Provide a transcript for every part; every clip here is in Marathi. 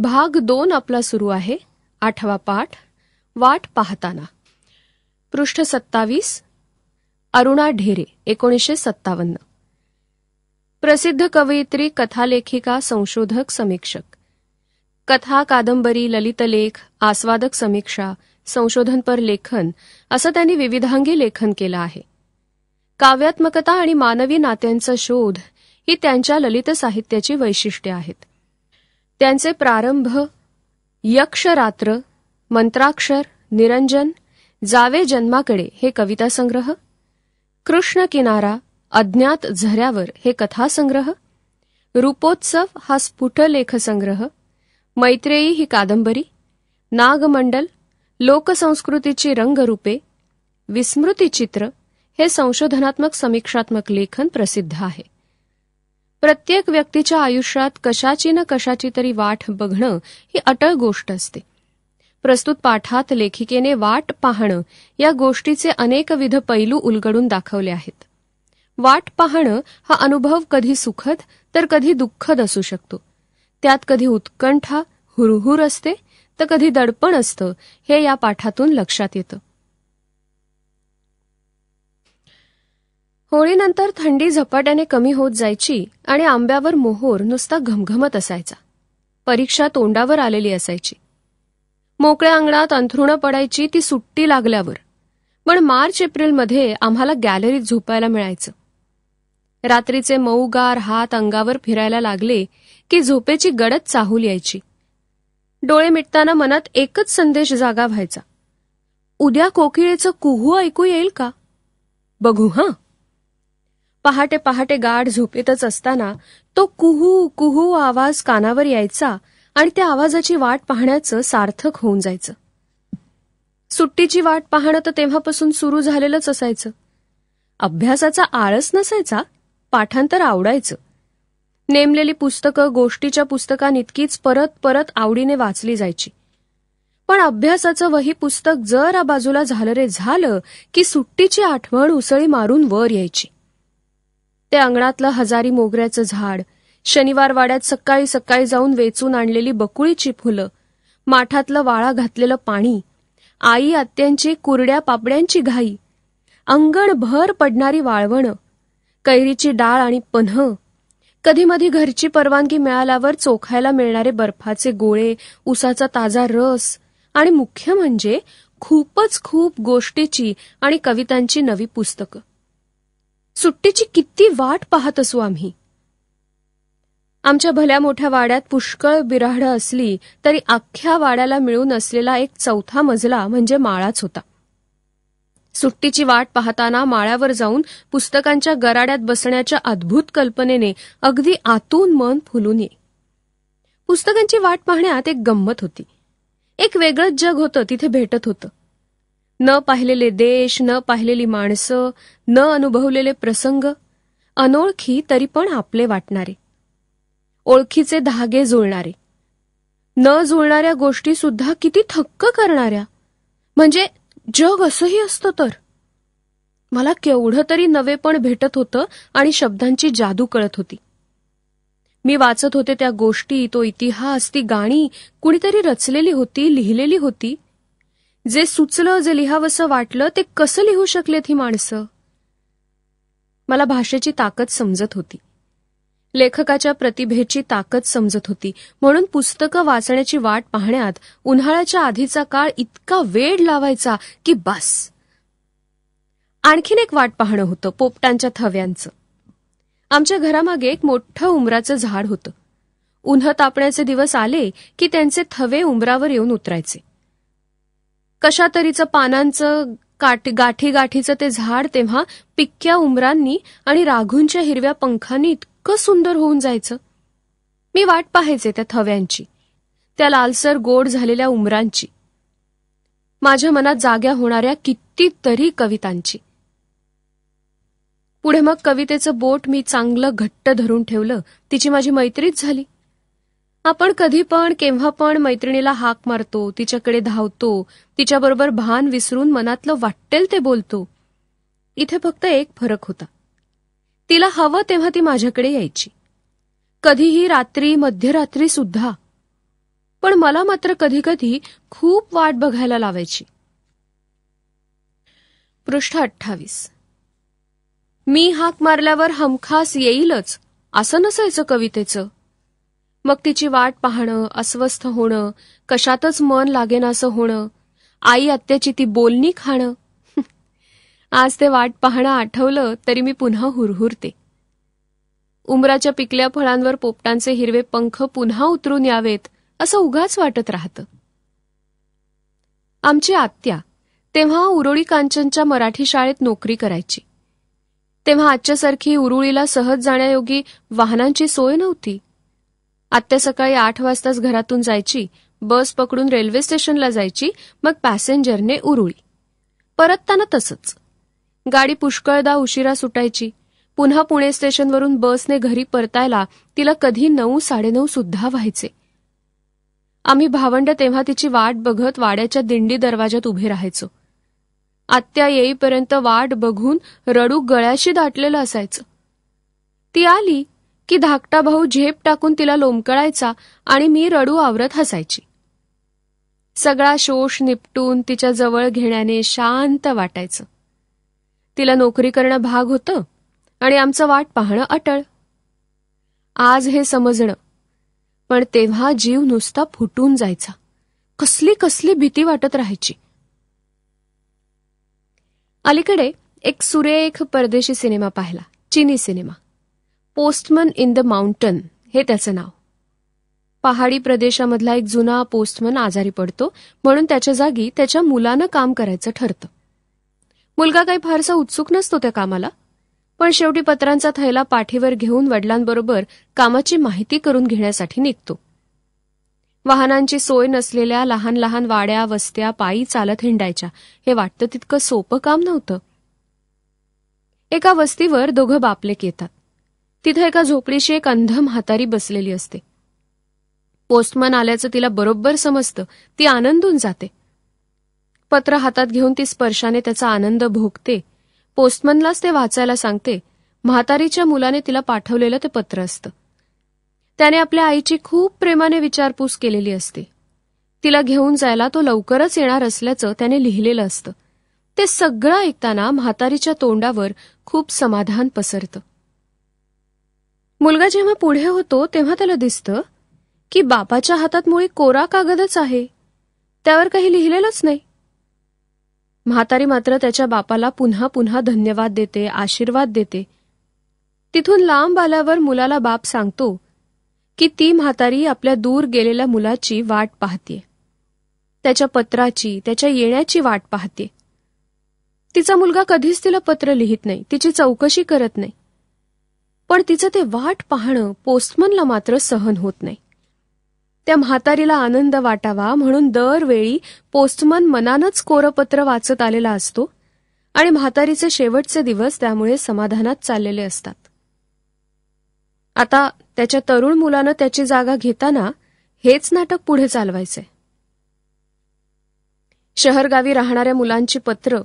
भाग 2 आपला सुरू आहे. 8वा पाठ, वाट पाहताना. पृष्ठ 27. अरुणा ढेरे, 1957. प्रसिद्ध कवयित्री, कथालेखिका, संशोधक, समीक्षक. कथा, कादंबरी, ललितलेख, आस्वादक समीक्षा, संशोधनपर लेखन असं त्यांनी विविधांगी लेखन केलं आहे. काव्यात्मकता आणि मानवी नात्यांचा शोध ही त्यांच्या ललित साहित्याची वैशिष्ट्ये आहेत. त्यांचे प्रारंभ यक्षरात्र, मंत्राक्षर, निरंजन, जावे जन्माकडे हे कवितासंग्रह, कृष्ण किनारा, अज्ञात झऱ्यावर हे कथासंग्रह, रूपोत्सव हा स्फुट लेखसंग्रह, मैत्रेयी ही कादंबरी, नागमंडल, लोकसंस्कृतीची रंगरूपे, विस्मृतिचित्र हे संशोधनात्मक समीक्षात्मक लेखन प्रसिद्ध आहे. प्रत्येक व्यक्तीच्या आयुष्यात कशाची न कशाची तरी वाट बघणं ही अटळ गोष्ट असते. प्रस्तुत पाठात लेखिकेने वाट पाहणं या गोष्टीचे अनेकविध पैलू उलगडून दाखवले आहेत. वाट पाहणं हा अनुभव कधी सुखद तर कधी दुःखद असू शकतो. त्यात कधी उत्कंठा, हुरहुर असते तर कधी दडपण असतं, हे या पाठातून लक्षात येतं. होळीनंतर थंडी झपाट्याने कमी होत जायची आणि आंब्यावर मोहोर नुसता घमघमत असायचा. परीक्षा तोंडावर आलेली असायची. मोकळ्या अंगणात अंथरुणं पडायची ती सुट्टी लागल्यावर. पण मार्च एप्रिलमध्ये आम्हाला गॅलरीत झोपायला मिळायचं. रात्रीचे मऊगार हात अंगावर फिरायला लागले की झोपेची गडद चाहूल यायची. डोळे मिटताना मनात एकच संदेश जागा व्हायचा, उद्या कोकिळेचं कुहू ऐकू येईल का? बघू हां. पहाटे पहाटे गाढ झोपेतच असताना तो कुहू कुहू आवाज कानावर यायचा आणि त्या आवाजाची वाट पाहण्याचं सार्थक होऊन जायचं. सुट्टीची वाट पाहणं तर तेव्हापासून सुरू झालेलंच असायचं. अभ्यासाचा आळस नसायचा, पाठांतर आवडायचं. नेमलेली पुस्तकं गोष्टीच्या पुस्तकांइतकीच परत परत आवडीने वाचली जायची. पण अभ्यासाचं वही पुस्तक जरा बाजूला झालं रे झालं की सुट्टीची आठवण उसळी मारून वर यायची. ते अंगणातलं हजारी मोगऱ्याचं झाड, शनिवार वाड्यात सकाळी सकाळी जाऊन वेचून आणलेली बकुळीची फुलं, माठातलं वाळा घातलेलं पाणी, आई आत्यांची कुरड्या पापड्यांची घाई, अंगणभर पडणारी वाळवणं, कैरीची डाळ आणि पन्ह, कधीमधी घरची परवानगी मिळाल्यावर चोखायला मिळणारे बर्फाचे गोळे, उसाचा ताजा रस आणि मुख्य म्हणजे खूपच खूप गोष्टीची आणि कवितांची नवी पुस्तकं. सुट्टीची किती वाट पाहत असू आम्ही. आमच्या भल्या मोठ्या वाड्यात पुष्कळ बिऱ्हाडं असली तरी अख्ख्या वाड्याला मिळून असलेला एक चौथा मजला म्हणजे माळाच होता. सुट्टीची वाट पाहताना माळ्यावर जाऊन पुस्तकांच्या गराड्यात बसण्याच्या अद्भुत कल्पनेने अगदी आतून मन फुलून ये. पुस्तकांची वाट पाहण्यात एक गंमत होती. एक वेगळंच जग होतं तिथे भेटत होतं. न पाहिलेले देश, न पाहिलेली माणसं, न अनुभवलेले प्रसंग, अनोळखी तरी पण आपले वाटणारे, ओळखीचे धागे जुळणारे, न जुळणाऱ्या गोष्टी सुद्धा किती थक्क करणाऱ्या. म्हणजे जग असंही असतं तर. मला केवढं तरी नवेपण भेटत होतं आणि शब्दांची जादू कळत होती. मी वाचत होते त्या गोष्टी, तो इतिहास, ती गाणी कुणीतरी रचलेली होती, लिहिलेली होती. जे सुचलं, जे लिहावंसं वाटलं ते कसं लिहू शकलेत ही माणसं? मला भाषेची ताकद समजत होती, लेखकाच्या प्रतिभेची ताकद समजत होती. म्हणून पुस्तकं वाचण्याची वाट पाहण्यात उन्हाळ्याच्या आधीचा काळ इतका वेळ लावायचा की बस. आणखीन एक वाट पाहणं होतं पोपटांच्या थव्यांचं. आमच्या घरामागे एक मोठं उंबराचं झाड होतं. उन्ह तापण्याचे दिवस आले की त्यांचे थवे उंबरावर येऊन उतरायचे. कशातरीचं पानांचं गाठी गाठीचं ते झाड तेव्हा पिक्क्या उंबरांनी आणि राघूंच्या हिरव्या पंखांनी इतकं सुंदर होऊन जायचं. मी वाट पाहायचे त्या थव्यांची, त्या लालसर गोड झालेल्या उंबरांची, माझ्या मनात जाग्या होणाऱ्या कितीतरी कवितांची. पुढे मग कवितेचं बोट मी चांगलं घट्ट धरून ठेवलं. तिची माझी मैत्रीच झाली. आपण कधी पण केव्हा पण मैत्रिणीला हाक मारतो, तिच्याकडे धावतो, तिच्याबरोबर भान विसरून मनातलं वाट्टेल ते बोलतो. इथे फक्त एक फरक होता. तिला हवं तेव्हा ती माझ्याकडे यायची, कधीही रात्री, मध्यरात्री सुद्धा. पण मला मात्र कधीकधी खूप वाट बघायला लावायची. पृष्ठ 28. मी हाक मारल्यावर हमखास येईलच असं नसायचं कवितेचं. मग तिची वाट पाहणं, अस्वस्थ होणं, कशातच मन लागेनासं होणं, आई आत्याची ती बोलणी खाणं. आज ते वाट पाहणं आठवलं तरी मी पुन्हा हुरहुरते. उमराच्या पिकल्या फळांवर पोपटांचे हिरवे पंख पुन्हा उतरून यावेत असं उगाच वाटत राहतं. आमची आत्या तेव्हा उरुळी कांचनच्या मराठी शाळेत नोकरी करायची. तेव्हा आजच्यासारखी उरुळीला सहज जाण्यायोगी वाहनांची सोय नव्हती. आत्या सकाळी 8 वाजताच घरातून जायची, बस पकडून रेल्वे स्टेशनला जायची, मग पॅसेंजरने उरुळी. परतताना तसंच. गाडी पुष्कळदा उशिरा सुटायची. पुन्हा पुणे स्टेशनवरून बसने घरी परतायला तिला कधी 9-9:30 सुद्धा व्हायचे. आम्ही भावंड तेव्हा तिची वाट बघत वाड्याच्या दिंडी दरवाजात उभे राहायचो. आत्या येईपर्यंत वाट बघून रडू गळ्याशी दाटलेलं असायचं. ती आली की धाकटा भाऊ झेप टाकून तिला लोंबकळायचा आणि मी रडू आवरत हसायची. सगळा शोष निपटून तिच्या जवळ घेण्याने शांत वाटायचं. तिला नोकरी करणं भाग होतं आणि आमचं वाट पाहणं अटळ. आज हे समजणं, पण तेव्हा जीव नुसता फुटून जायचा. कसली कसली भीती वाटत राहायची. अलीकडे एक सुरेख परदेशी सिनेमा पाहिला, चिनी cinema. Postman in the mountain हे त्याचं नाव. पहाडी प्रदेशामधला एक जुना पोस्टमन आजारी पडतो, म्हणून त्याच्या जागी त्याच्या मुलानं काम करायचं ठरतं. मुलगा काही फारसा उत्सुक नसतो त्या कामाला, पण शेवटी पत्रांचा थैला पाठीवर घेऊन वडिलांबरोबर कामाची माहिती करून घेण्यासाठी निघतो. वाहनांची सोय नसलेल्या लहान लहान वाड्या वस्त्या पायी चालत हिंडायच्या हे वाटतं तितकं सोपं काम नव्हतं. एका वस्तीवर 2 बापलेक येतात. तिथे एका झोपडीशी एक अंध म्हातारी बसलेली असते. पोस्टमन आल्याचं तिला बरोबर समजतं. ती आनंदून जाते. पत्र हातात घेऊन ती स्पर्शाने त्याचा आनंद भोगते. पोस्टमनलाच ते वाचायला सांगते. म्हातारीच्या मुलाने तिला पाठवलेलं ते पत्र असतं. त्याने आपल्या आईची खूप प्रेमाने विचारपूस केलेली असते. तिला घेऊन जायला तो लवकरच येणार असल्याचं त्याने लिहिलेलं असतं. ते सगळं ऐकताना म्हातारीच्या तोंडावर खूप समाधान पसरतं. मुलगा जेव्हा पुढे होतो तेव्हा त्याला दिसतं की बापाच्या हातात मुळी कोरा कागदच आहे, त्यावर काही लिहिलेलंच नाही. म्हातारी मात्र त्याच्या बापाला पुन्हा पुन्हा धन्यवाद देते, आशीर्वाद देते. तिथून लांब आल्यावर मुलाला बाप सांगतो की ती म्हातारी आपल्या दूर गेलेल्या मुलाची वाट पाहतेय, त्याच्या पत्राची, त्याच्या येण्याची वाट पाहतेय. तिचा मुलगा कधीच तिला पत्र लिहित नाही, तिची चौकशी करत नाही. पण तिचं ते वाट पाहणं पोस्टमनला मात्र सहन होत नाही. त्या म्हातारीला आनंद वाटावा म्हणून दरवेळी पोस्टमन मनानच कोरं पत्र वाचत आलेला असतो आणि म्हातारीचे शेवटचे दिवस त्यामुळे समाधानात चाललेले असतात. आता त्याच्या तरुण मुलानं त्याची जागा घेताना हेच नाटक पुढे चालवायचंय. शहरगावी राहणाऱ्या मुलांची पत्र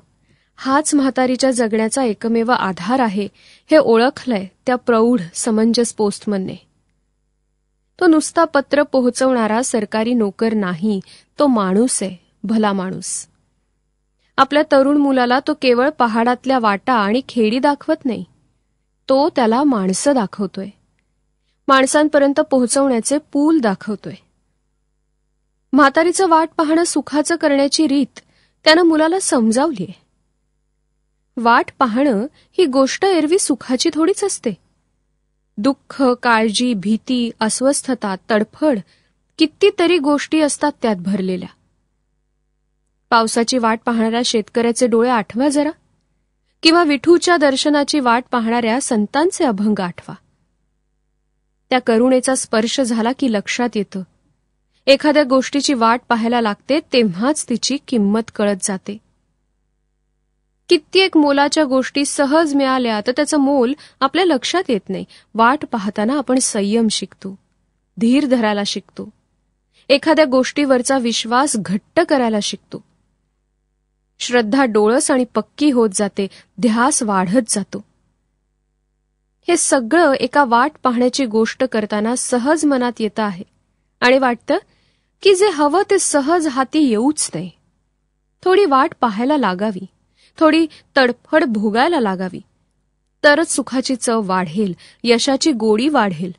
हाच म्हातारीच्या जगण्याचा एकमेव आधार आहे हे ओळखलंय त्या प्रौढ समंजस पोस्टमनने. तो नुसता पत्र पोहोचवणारा सरकारी नोकर नाही, तो माणूस आहे, भला माणूस. आपल्या तरुण मुलाला तो केवळ पहाडातल्या वाटा आणि खेडी दाखवत नाही, तो त्याला माणसं दाखवतोय, माणसांपर्यंत पोहोचवण्याचे पूल दाखवतोय. म्हातारीचं वाट पाहणं सुखाचं करण्याची रीत त्यानं मुलाला समजावलीय. वाट पाहणं ही गोष्ट एरवी सुखाची थोडीच असते. दुःख, काळजी, भीती, अस्वस्थता, तडफड कितीतरी गोष्टी असतात त्यात भरलेल्या. पावसाची वाट पाहणाऱ्या शेतकऱ्याचे डोळे आठवा जरा, किंवा विठूच्या दर्शनाची वाट पाहणाऱ्या संतांचे अभंग आठवा. त्या करुणेचा स्पर्श झाला की लक्षात येतं, एखाद्या गोष्टीची वाट पाहायला लागते तेव्हाच तिची किंमत कळत जाते. कित्येक मोलाच्या गोष्टी सहज मिळाल्या तर त्याचं मोल आपल्या लक्षात येत नाही. वाट पाहताना आपण संयम शिकतो, धीर धरायला शिकतो, एखाद्या गोष्टीवरचा विश्वास घट्ट करायला शिकतो. श्रद्धा डोळस आणि पक्की होत जाते, ध्यास वाढत जातो. हे सगळं एका वाट पाहण्याची गोष्ट करताना सहज मनात येतं आहे आणि वाटतं की जे हवं ते सहज हाती येऊच नये. थोडी वाट पाहायला लागावी, थोडी तडफड भोगायला लागावी, तरच सुखाची चव वाढेल, यशाची गोडी वाढेल,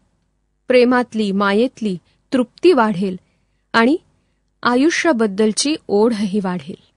प्रेमातली मायेतली तृप्ती वाढेल आणि आयुष्याबद्दलची ओढही वाढेल.